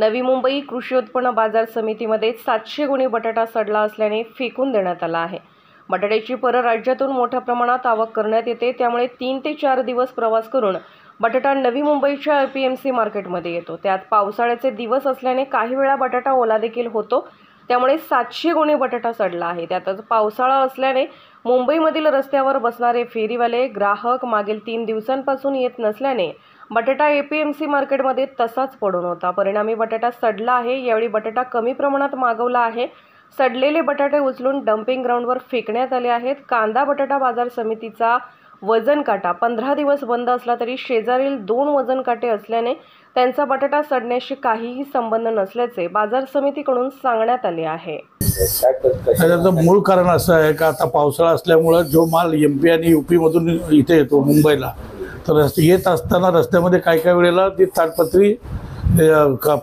नवी मुंबई कृषी उत्पन्न बाजार समितीमध्ये 700 गुणी बटाटा सडला असल्याने फेकून देण्यात आला आहे। बटाट्याची परराज्यातून मोठ्या प्रमाणात आवक करण्यात येते, त्यामुळे 3 ते 4 दिवस प्रवास करून बटाटा नवी मुंबईच्या एपीएमसी मार्केटमध्ये येतो। त्यात पावसाळ्याचे दिवस असल्याने काही वेळा बटाटा ओला देखील होतो, त्यामुळे 700 गुणी बटाटा सडला आहे। त्यातच पावसाळा असल्याने मुंबईमधील रस्त्यावर बसणारे फेरीवाले ग्राहक मागील 3 दिवसांपासून येत नसल्याने बटाटा एपीएमसी मार्केटमध्ये तसाच पडून होता। परिणामी बटाटा सडला आहे। यावेळी बटाटा कमी प्रमाणात मागवला आहे। सडलेले बटाटे उचलून डंपिंग ग्राउंडवर फेकण्यात आले आहेत। कांदा बटाटा बाजार समितीचा वजन काटा 15 दिवस बंद असला तरी शेजारील 2 वजन काटे असल्याने त्यांचा बटाटा सडण्याशी काहीही संबंध नसल्याचे बाजार समितीकडून सांगण्यात आले आहे। त्याचं मूळ कारण असं आहे की आता पावसाळा असल्यामुळे जो माल एमपी आणि यूपी मधून इथे येतो मुंबईला, तर येत असताना रस्त्यामध्ये काही वेळेला ती ताडपत्री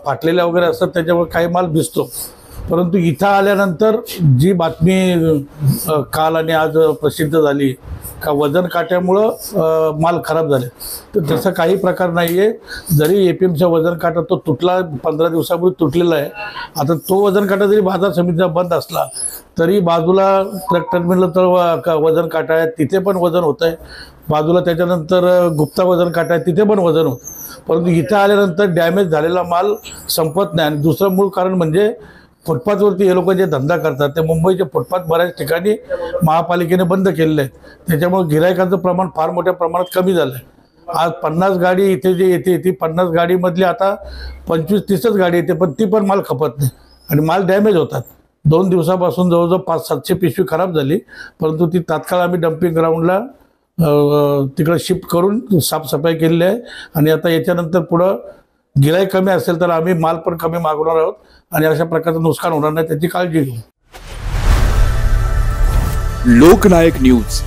फाटलेल्या वगैरे असतात, त्याच्यामुळे काही माल भिजतो। परंतु इथं आल्यानंतर जी बातमी काल आणि आज प्रसिद्ध झाली का वजन काट्यामुळं माल खराब झाले, तर तसं काही प्रकार नाही आहे। जरी एपीएमचा वजन काटा तो तुटला, 15 दिवसापूर्वी तुटलेला आहे। आता तो वजन काटा जरी बाजार समितीचा बंद असला तरी बाजूला ट्रक टर्मिनल तर वजन काटा आहे, तिथे पण वजन होत आहे। बाजूला त्याच्यानंतर गुप्ता वजन काटा आहे, तिथे पण वजन होतं। परंतु इथं आल्यानंतर डॅमेज झालेला माल संपत नाही। आणि दुसरं मूळ कारण म्हणजे फुटपाथवरती हे लोक जे धंदा करतात ते मुंबईचे फुटपाथ बऱ्याच ठिकाणी महापालिकेने बंद केलेले आहेत, त्याच्यामुळे गिरायकांचं प्रमाण फार मोठ्या प्रमाणात कमी झालं आहे। आज 50 गाडी इथे जे येते ती 50 गाडीमधली आता 25-30च गाडी येते, पण ती पण माल खपत नाही आणि माल डॅमेज होतात। 2 दिवसापासून जवळजवळ 500-700 पिशवी खराब झाली, परंतु ती तात्काळ आम्ही डंपिंग ग्राउंडला तिकडे शिफ्ट करून साफसफाई केलेली आहे। आणि आता याच्यानंतर पुढं गिराईक कमी असेल तर आम्ही माल पण कमी मागवणार आहोत आणि अशा प्रकारचं नुकसान होणार नाही त्याची काळजी घेऊ। लोकनायक न्यूज।